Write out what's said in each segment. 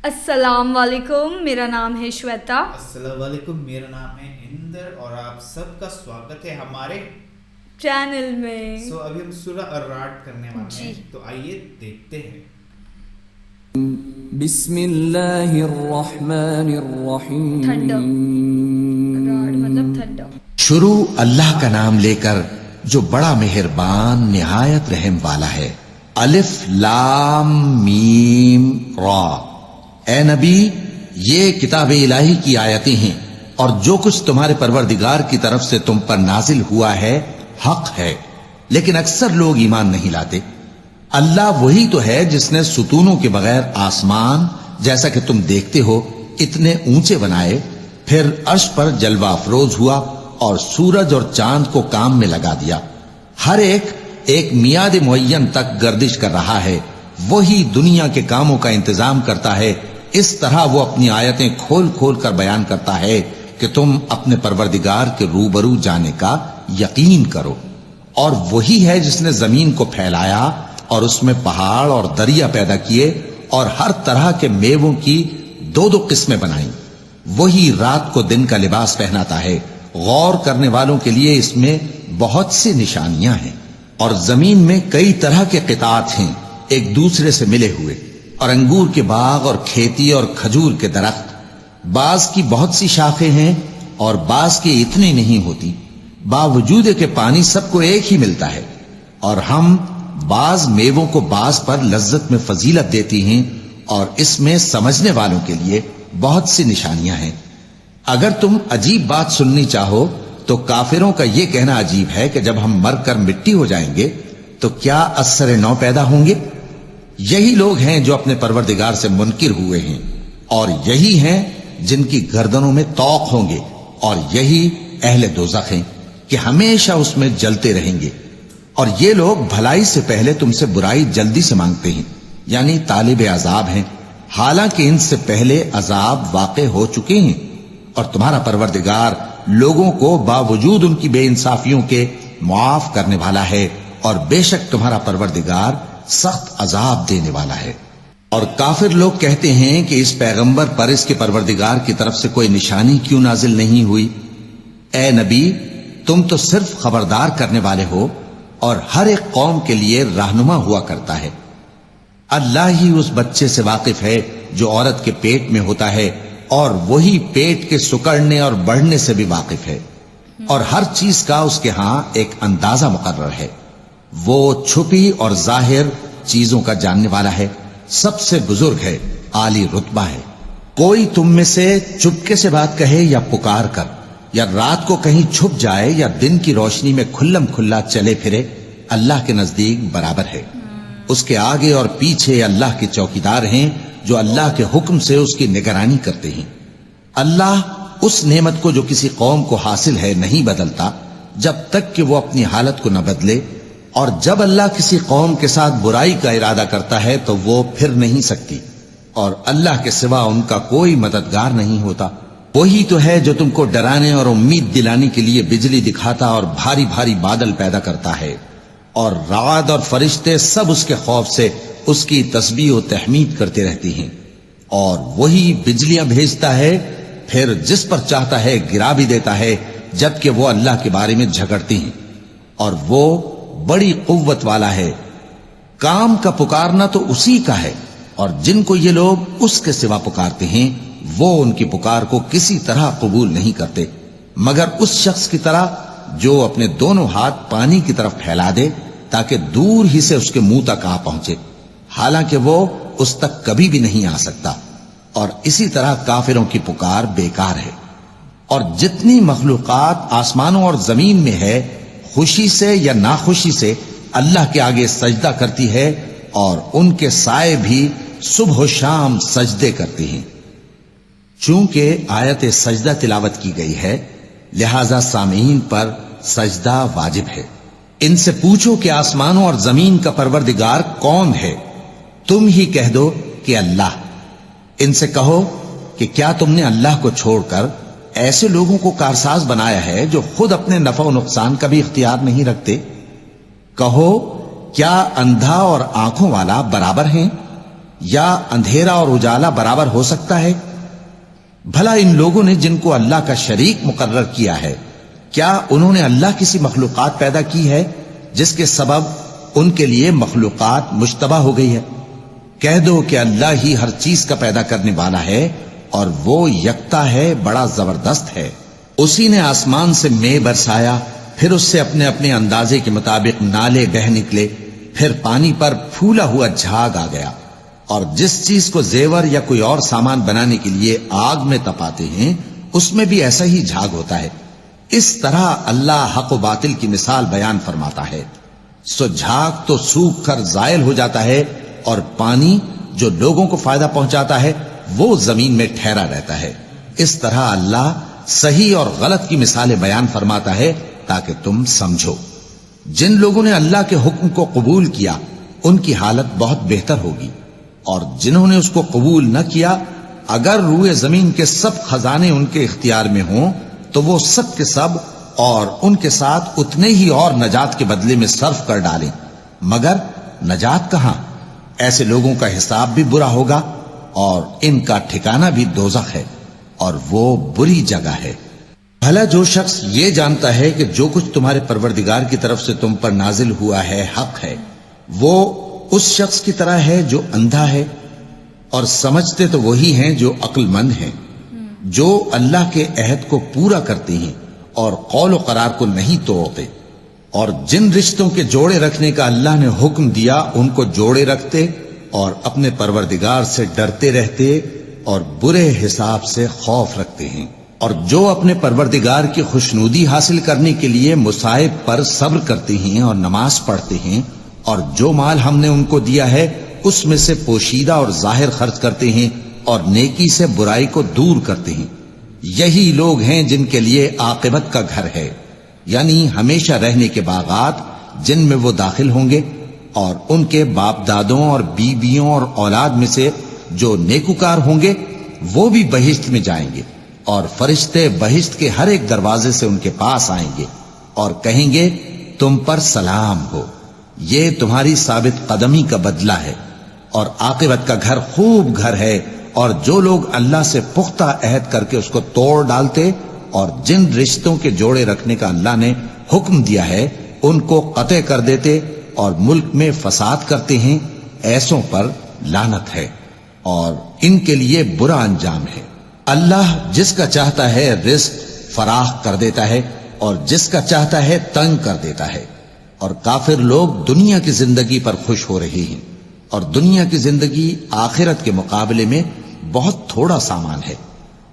السلام علیکم، میرا نام ہے شویتا۔ السلام علیکم، میرا نام ہے اندر اور آپ سب کا سواگت ہے ہمارے چینل میں۔ ابھی ہم سورہ الرعد کرنے والے ہیں، تو آئیے دیکھتے ہیں۔ بسم اللہ الرحمن الرحیم۔ تھنڈر، راڈ مطلب تھنڈر۔ شروع اللہ کا نام لے کر جو بڑا مہربان نہایت رحم والا ہے۔ الف لام میم را۔ اے نبی، یہ کتاب الہی کی آیتیں ہیں اور جو کچھ تمہارے پروردگار کی طرف سے تم پر نازل ہوا ہے حق ہے، لیکن اکثر لوگ ایمان نہیں لاتے۔ اللہ وہی تو ہے جس نے ستونوں کے بغیر آسمان جیسا کہ تم دیکھتے ہو اتنے اونچے بنائے، پھر عرش پر جلوہ افروز ہوا اور سورج اور چاند کو کام میں لگا دیا۔ ہر ایک میعاد معین تک گردش کر رہا ہے۔ وہی دنیا کے کاموں کا انتظام کرتا ہے۔ اس طرح وہ اپنی آیتیں کھول کھول کر بیان کرتا ہے کہ تم اپنے پروردگار کے روبرو جانے کا یقین کرو۔ اور وہی ہے جس نے زمین کو پھیلایا اور اس میں پہاڑ اور دریا پیدا کیے اور ہر طرح کے میووں کی دو دو قسمیں بنائیں۔ وہی رات کو دن کا لباس پہناتا ہے۔ غور کرنے والوں کے لیے اس میں بہت سی نشانیاں ہیں۔ اور زمین میں کئی طرح کے قطعات ہیں ایک دوسرے سے ملے ہوئے، اور انگور کے باغ اور کھیتی اور کھجور کے درخت۔ بعض کی بہت سی شاخیں ہیں اور بعض کی اتنی نہیں ہوتی، باوجود کہ پانی سب کو ایک ہی ملتا ہے۔ اور ہم بعض میووں کو بعض پر لذت میں فضیلت دیتی ہیں، اور اس میں سمجھنے والوں کے لیے بہت سی نشانیاں ہیں۔ اگر تم عجیب بات سننی چاہو تو کافروں کا یہ کہنا عجیب ہے کہ جب ہم مر کر مٹی ہو جائیں گے تو کیا اثر نو پیدا ہوں گے؟ یہی لوگ ہیں جو اپنے پروردگار سے منکر ہوئے ہیں، اور یہی ہیں جن کی گردنوں میں طوق ہوں گے، اور یہی اہل دوزخ ہیں کہ ہمیشہ اس میں جلتے رہیں گے۔ اور یہ لوگ بھلائی سے پہلے تم سے برائی جلدی سے مانگتے ہیں، یعنی طالب عذاب ہیں، حالانکہ ان سے پہلے عذاب واقع ہو چکے ہیں۔ اور تمہارا پروردگار لوگوں کو باوجود ان کی بے انصافیوں کے معاف کرنے والا ہے، اور بے شک تمہارا پروردگار سخت عذاب دینے والا ہے۔ اور کافر لوگ کہتے ہیں کہ اس پیغمبر پر اس کے پروردگار کی طرف سے کوئی نشانی کیوں نازل نہیں ہوئی؟ اے نبی، تم تو صرف خبردار کرنے والے ہو اور ہر ایک قوم کے لیے رہنما ہوا کرتا ہے۔ اللہ ہی اس بچے سے واقف ہے جو عورت کے پیٹ میں ہوتا ہے، اور وہی پیٹ کے سکڑنے اور بڑھنے سے بھی واقف ہے، اور ہر چیز کا اس کے ہاں ایک اندازہ مقرر ہے۔ وہ چھپی اور ظاہر چیزوں کا جاننے والا ہے، سب سے بزرگ ہے، عالی رتبہ ہے۔ کوئی تم میں سے چپکے سے بات کہے یا پکار کر، یا رات کو کہیں چھپ جائے یا دن کی روشنی میں کھلم کھلا چلے پھرے، اللہ کے نزدیک برابر ہے۔ اس کے آگے اور پیچھے اللہ کے چوکیدار ہیں جو اللہ کے حکم سے اس کی نگرانی کرتے ہیں۔ اللہ اس نعمت کو جو کسی قوم کو حاصل ہے نہیں بدلتا جب تک کہ وہ اپنی حالت کو نہ بدلے، اور جب اللہ کسی قوم کے ساتھ برائی کا ارادہ کرتا ہے تو وہ پھر نہیں سکتی، اور اللہ کے سوا ان کا کوئی مددگار نہیں ہوتا۔ وہی تو ہے جو تم کو ڈرانے اور امید دلانے کے لیے بجلی دکھاتا اور بھاری بھاری بادل پیدا کرتا ہے، اور رعد اور فرشتے سب اس کے خوف سے اس کی تسبیح و تحمید کرتے رہتے ہیں۔ اور وہی بجلیاں بھیجتا ہے، پھر جس پر چاہتا ہے گرا بھی دیتا ہے، جبکہ وہ اللہ کے بارے میں جھگڑتے ہیں، اور وہ بڑی قوت والا ہے۔ کام کا پکارنا تو اسی کا ہے، اور جن کو یہ لوگ اس کے سوا پکارتے ہیں وہ ان کی پکار کو کسی طرح قبول نہیں کرتے، مگر اس شخص کی طرح جو اپنے دونوں ہاتھ پانی کی طرف پھیلا دے تاکہ دور ہی سے اس کے منہ تک آ پہنچے، حالانکہ وہ اس تک کبھی بھی نہیں آ سکتا۔ اور اسی طرح کافروں کی پکار بیکار ہے۔ اور جتنی مخلوقات آسمانوں اور زمین میں ہے، خوشی سے یا ناخوشی سے اللہ کے آگے سجدہ کرتی ہے، اور ان کے سائے بھی صبح و شام سجدے کرتے ہیں۔ چونکہ آیت سجدہ تلاوت کی گئی ہے، لہذا سامعین پر سجدہ واجب ہے۔ ان سے پوچھو کہ آسمانوں اور زمین کا پروردگار کون ہے؟ تم ہی کہہ دو کہ اللہ۔ ان سے کہو کہ کیا تم نے اللہ کو چھوڑ کر ایسے لوگوں کو کارساز بنایا ہے جو خود اپنے نفع و نقصان کا بھی اختیار نہیں رکھتے؟ کہو کیا اندھا اور آنکھوں والا برابر ہیں؟ یا اندھیرا اور اجالا برابر ہو سکتا ہے؟ بھلا ان لوگوں نے جن کو اللہ کا شریک مقرر کیا ہے، کیا انہوں نے اللہ کسی مخلوقات پیدا کی ہے جس کے سبب ان کے لیے مخلوقات مشتبہ ہو گئی ہے؟ کہہ دو کہ اللہ ہی ہر چیز کا پیدا کرنے والا ہے اور وہ یکتا ہے، بڑا زبردست ہے۔ اسی نے آسمان سے مے برسایا، پھر اس سے اپنے اپنے اندازے کے مطابق نالے بہہ نکلے، پھر پانی پر پھولا ہوا جھاگ آ گیا، اور جس چیز کو زیور یا کوئی اور سامان بنانے کے لیے آگ میں تپاتے ہیں اس میں بھی ایسا ہی جھاگ ہوتا ہے۔ اس طرح اللہ حق و باطل کی مثال بیان فرماتا ہے۔ سو جھاگ تو سوکھ کر زائل ہو جاتا ہے، اور پانی جو لوگوں کو فائدہ پہنچاتا ہے وہ زمین میں ٹھہرا رہتا ہے۔ اس طرح اللہ صحیح اور غلط کی مثالیں بیان فرماتا ہے تاکہ تم سمجھو۔ جن لوگوں نے اللہ کے حکم کو قبول کیا ان کی حالت بہت بہتر ہوگی، اور جنہوں نے اس کو قبول نہ کیا، اگر روئے زمین کے سب خزانے ان کے اختیار میں ہوں تو وہ سب کے سب اور ان کے ساتھ اتنے ہی اور نجات کے بدلے میں صرف کر ڈالیں، مگر نجات کہاں؟ ایسے لوگوں کا حساب بھی برا ہوگا اور ان کا ٹھکانہ بھی دوزخ ہے، اور وہ بری جگہ ہے۔ بھلا جو شخص یہ جانتا ہے کہ جو کچھ تمہارے پروردگار کی طرف سے تم پر نازل ہوا ہے حق ہے، وہ اس شخص کی طرح ہے جو اندھا ہے، اور سمجھتے تو وہی ہیں جو عقل مند ہیں، جو اللہ کے عہد کو پورا کرتے ہیں اور قول و قرار کو نہیں توڑتے، اور جن رشتوں کے جوڑے رکھنے کا اللہ نے حکم دیا ان کو جوڑے رکھتے اور اپنے پروردگار سے ڈرتے رہتے اور برے حساب سے خوف رکھتے ہیں، اور جو اپنے پروردگار کی خوشنودی حاصل کرنے کے لیے مصائب پر صبر کرتے ہیں اور نماز پڑھتے ہیں، اور جو مال ہم نے ان کو دیا ہے اس میں سے پوشیدہ اور ظاہر خرچ کرتے ہیں اور نیکی سے برائی کو دور کرتے ہیں، یہی لوگ ہیں جن کے لیے عاقبت کا گھر ہے، یعنی ہمیشہ رہنے کے باغات جن میں وہ داخل ہوں گے، اور ان کے باپ دادوں اور بیویوں اور اولاد میں سے جو نیکوکار ہوں گے وہ بھی بہشت میں جائیں گے، اور فرشتے بہشت کے ہر ایک دروازے سے ان کے پاس آئیں گے اور کہیں گے تم پر سلام ہو، یہ تمہاری ثابت قدمی کا بدلہ ہے، اور عاقبت کا گھر خوب گھر ہے۔ اور جو لوگ اللہ سے پختہ عہد کر کے اس کو توڑ ڈالتے اور جن رشتوں کے جوڑے رکھنے کا اللہ نے حکم دیا ہے ان کو قطع کر دیتے اور ملک میں فساد کرتے ہیں، ایسوں پر لعنت ہے اور ان کے لیے برا انجام ہے۔ اللہ جس کا چاہتا ہے رزق فراخ کر دیتا ہے اور جس کا چاہتا ہے تنگ کر دیتا ہے، اور کافر لوگ دنیا کی زندگی پر خوش ہو رہے ہیں، اور دنیا کی زندگی آخرت کے مقابلے میں بہت تھوڑا سامان ہے۔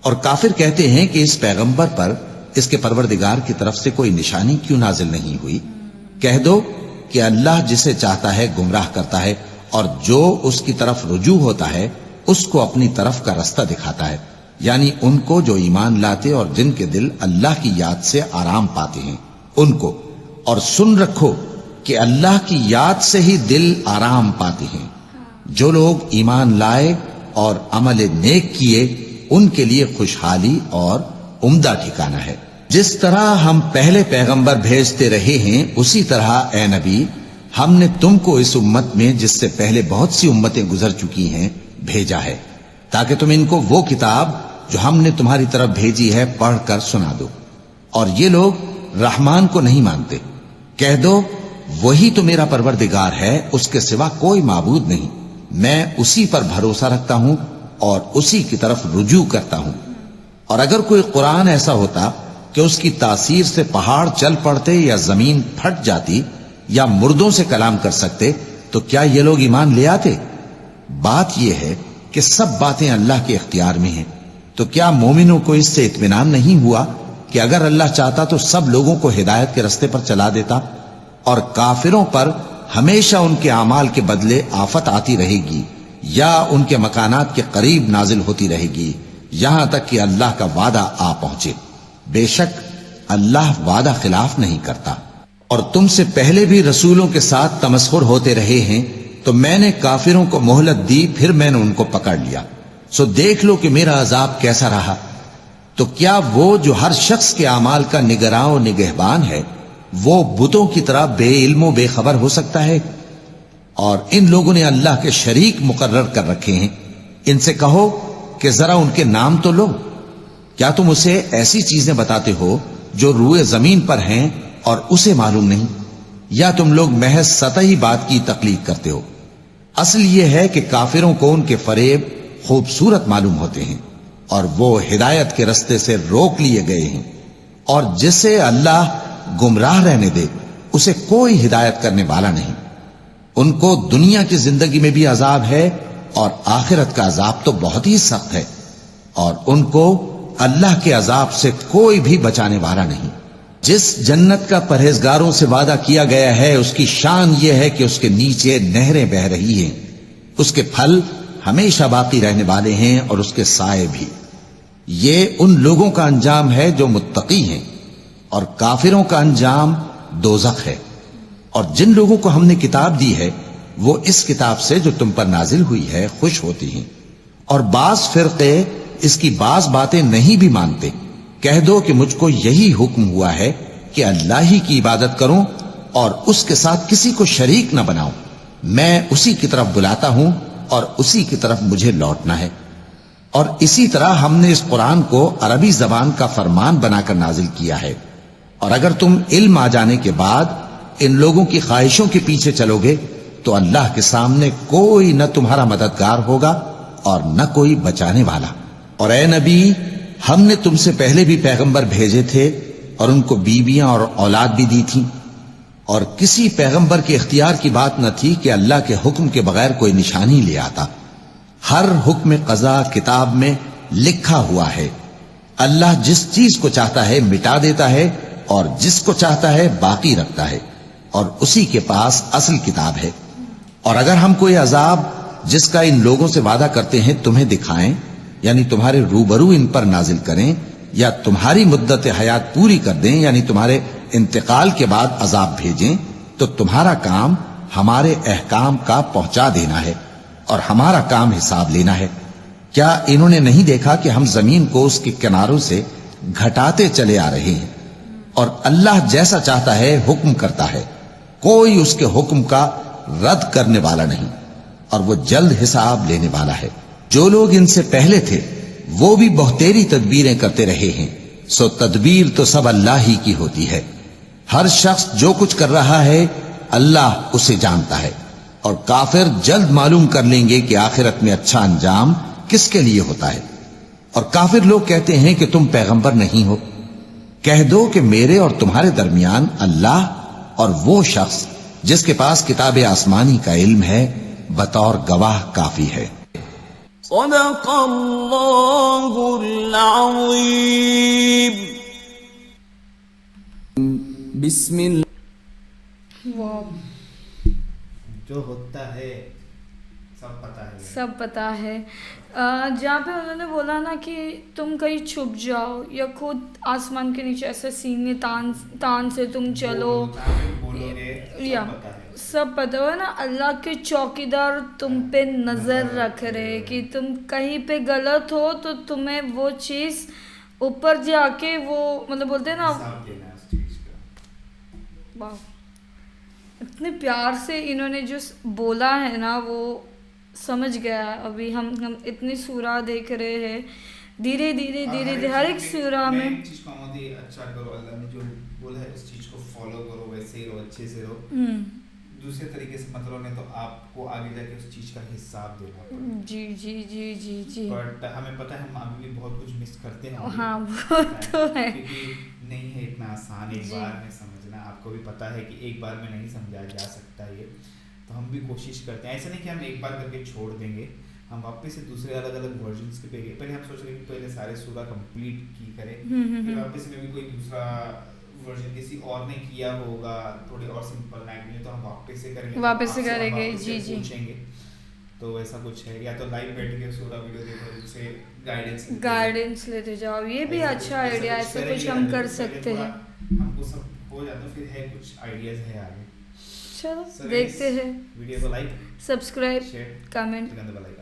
اور کافر کہتے ہیں کہ اس پیغمبر پر اس کے پروردگار کی طرف سے کوئی نشانی کیوں نازل نہیں ہوئی؟ کہہ دو کہ اللہ جسے چاہتا ہے گمراہ کرتا ہے، اور جو اس کی طرف رجوع ہوتا ہے اس کو اپنی طرف کا رستہ دکھاتا ہے، یعنی ان کو جو ایمان لاتے اور جن کے دل اللہ کی یاد سے آرام پاتے ہیں ان کو۔ اور سن رکھو کہ اللہ کی یاد سے ہی دل آرام پاتے ہیں۔ جو لوگ ایمان لائے اور عمل نیک کیے ان کے لیے خوشحالی اور عمدہ ٹھکانہ ہے۔ جس طرح ہم پہلے پیغمبر بھیجتے رہے ہیں اسی طرح اے نبی ہم نے تم کو اس امت میں جس سے پہلے بہت سی امتیں گزر چکی ہیں بھیجا ہے، تاکہ تم ان کو وہ کتاب جو ہم نے تمہاری طرف بھیجی ہے پڑھ کر سنا دو۔ اور یہ لوگ رحمان کو نہیں مانتے۔ کہہ دو وہی تو میرا پروردگار ہے، اس کے سوا کوئی معبود نہیں، میں اسی پر بھروسہ رکھتا ہوں اور اسی کی طرف رجوع کرتا ہوں۔ اور اگر کوئی قرآن ایسا ہوتا کہ اس کی تاثیر سے پہاڑ چل پڑتے یا زمین پھٹ جاتی یا مردوں سے کلام کر سکتے تو کیا یہ لوگ ایمان لے آتے؟ بات یہ ہے کہ سب باتیں اللہ کے اختیار میں ہیں، تو کیا مومنوں کو اس سے اطمینان نہیں ہوا کہ اگر اللہ چاہتا تو سب لوگوں کو ہدایت کے رستے پر چلا دیتا؟ اور کافروں پر ہمیشہ ان کے اعمال کے بدلے آفت آتی رہے گی یا ان کے مکانات کے قریب نازل ہوتی رہے گی یہاں تک کہ اللہ کا وعدہ آ پہنچے۔ بے شک اللہ وعدہ خلاف نہیں کرتا۔ اور تم سے پہلے بھی رسولوں کے ساتھ تمسخر ہوتے رہے ہیں، تو میں نے کافروں کو مہلت دی، پھر میں نے ان کو پکڑ لیا۔ سو دیکھ لو کہ میرا عذاب کیسا رہا۔ تو کیا وہ جو ہر شخص کے اعمال کا نگراں و نگہبان ہے وہ بتوں کی طرح بے علم و بے خبر ہو سکتا ہے؟ اور ان لوگوں نے اللہ کے شریک مقرر کر رکھے ہیں. ان سے کہو کہ ذرا ان کے نام تو لو. کیا تم اسے ایسی چیزیں بتاتے ہو جو روئے زمین پر ہیں اور اسے معلوم نہیں؟ یا تم لوگ محض سطحی بات کی تقلید کرتے ہو؟ اصل یہ ہے کہ کافروں کو ان کے فریب خوبصورت معلوم ہوتے ہیں اور وہ ہدایت کے رستے سے روک لیے گئے ہیں. اور جسے اللہ گمراہ رہنے دے اسے کوئی ہدایت کرنے والا نہیں. ان کو دنیا کی زندگی میں بھی عذاب ہے اور آخرت کا عذاب تو بہت ہی سخت ہے، اور ان کو اللہ کے عذاب سے کوئی بھی بچانے والا نہیں. جس جنت کا پرہیزگاروں سے وعدہ کیا گیا ہے اس کی شان یہ ہے کہ اس کے نیچے نہریں بہ رہی ہیں، اس کے پھل ہمیشہ باقی رہنے والے ہیں اور اس کے سائے بھی. یہ ان لوگوں کا انجام ہے جو متقی ہیں، اور کافروں کا انجام دوزخ ہے. اور جن لوگوں کو ہم نے کتاب دی ہے وہ اس کتاب سے جو تم پر نازل ہوئی ہے خوش ہوتی ہیں، اور بعض فرقے اس کی بعض باتیں نہیں بھی مانتے. کہہ دو کہ مجھ کو یہی حکم ہوا ہے کہ اللہ ہی کی عبادت کروں اور اس کے ساتھ کسی کو شریک نہ بناؤں. میں اسی کی طرف بلاتا ہوں اور اسی کی طرف مجھے لوٹنا ہے. اور اسی طرح ہم نے اس قرآن کو عربی زبان کا فرمان بنا کر نازل کیا ہے. اور اگر تم علم آ جانے کے بعد ان لوگوں کی خواہشوں کے پیچھے چلو گے تو اللہ کے سامنے کوئی نہ تمہارا مددگار ہوگا اور نہ کوئی بچانے والا. اور اے نبی، ہم نے تم سے پہلے بھی پیغمبر بھیجے تھے اور ان کو بیویاں اور اولاد بھی دی تھی، اور کسی پیغمبر کے اختیار کی بات نہ تھی کہ اللہ کے حکم کے بغیر کوئی نشانی لے آتا. ہر حکم قضا کتاب میں لکھا ہوا ہے. اللہ جس چیز کو چاہتا ہے مٹا دیتا ہے اور جس کو چاہتا ہے باقی رکھتا ہے، اور اسی کے پاس اصل کتاب ہے. اور اگر ہم کوئی عذاب جس کا ان لوگوں سے وعدہ کرتے ہیں تمہیں دکھائیں، یعنی تمہارے روبرو ان پر نازل کریں، یا تمہاری مدت حیات پوری کر دیں، یعنی تمہارے انتقال کے بعد عذاب بھیجیں، تو تمہارا کام ہمارے احکام کا پہنچا دینا ہے اور ہمارا کام حساب لینا ہے. کیا انہوں نے نہیں دیکھا کہ ہم زمین کو اس کے کناروں سے گھٹاتے چلے آ رہے ہیں؟ اور اللہ جیسا چاہتا ہے حکم کرتا ہے، کوئی اس کے حکم کا رد کرنے والا نہیں، اور وہ جلد حساب لینے والا ہے. جو لوگ ان سے پہلے تھے وہ بھی بہتیری تدبیریں کرتے رہے ہیں، سو تدبیر تو سب اللہ ہی کی ہوتی ہے. ہر شخص جو کچھ کر رہا ہے اللہ اسے جانتا ہے. اور کافر جلد معلوم کر لیں گے کہ آخرت میں اچھا انجام کس کے لیے ہوتا ہے. اور کافر لوگ کہتے ہیں کہ تم پیغمبر نہیں ہو. کہہ دو کہ میرے اور تمہارے درمیان اللہ اور وہ شخص جس کے پاس کتاب آسمانی کا علم ہے بطور گواہ کافی ہے. صدق اللہ العظیم. بسم اللہ. واو، جو ہوتا ہے سب پتا ہے. سب پتہ ہے. جہاں پہ انہوں نے بولا نا کہ تم کہیں چھپ جاؤ یا خود آسمان کے نیچے ایسے سینے تان سے تم چلو، بولو گے یا سب پتا ہے. سب پتہ ہو نا. اللہ کے چوکیدار تم پہ نظر رکھ رہے کہ تم کہیں پہ غلط ہو تو تمہیں وہ چیز اوپر جا کے وہ مطلب بولتے ہیں نا. حساب دینا ہے اس چیز کا. واہ، اتنے پیار سے انہوں نے جو بولا ہے نا وہ سمجھ گیا. ابھی ہم اتنی سورہ دیکھ رہے ہیں، دھیرے دھیرے دھیرے دھیرے ہر ایک سورہ میں ایک چیز کو مودی اچھا کرو. اللہ نے جو بولا ہے اس چیز کو فالو کرو، ویسے ہی رہو، اچھے سے رہو. دوسرے طریقے سے مت رہو، نہیں تو آپ کو آگے جا کے اس چیز کا حساب دینا پڑے. جی جی جی جی جی. بٹ ہمیں پتہ ہے ہم ابھی بھی بہت کچھ مس کرتے ہیں. ہاں وہ تو ہے. کیونکہ نہیں ہے اتنا آسان ایک جی. بار میں سمجھنا. آپ کو بھی پتہ ہے کہ ایک بار میں نہیں سمجھا جا سکتا یہ. تو ہم بھی کوشش کرتے ہیں. ایسا نہیں کہ ہم ایک بار کر کے چھوڑ دیں گے. ہم واپس سے دوسرے الگ الگ ورژنس کے پہلے ہم سوچ رہے ہیں کہ پہلے سارے سورہ کمپلیٹ کی کریں، پھر واپس میں بھی کوئی دوسرا ورژن کسی اور نے کیا ہوگا تھوڑی اور سمپل لینگویج میں تو ہم واپس سے کریں گے. واپس سے کریں گے. جی جی. پوچھیں گے تو ویسا کچھ ہے. یا تو لائیو بیٹھ کے سورہ ویڈیو دیکھو، ان سے گائیڈنس لیتے جاؤ. یہ بھی اچھا آئیڈیا. ایسا کچھ ہم کر سکتے ہیں. ہم کو سب ہو جاتا پھر ہے کچھ آئیڈیاز ہے آگے. چلو دیکھتے ہیں. ویڈیو کو لائک، سبسکرائب، شیئر، کمنٹ. بل آئیکن.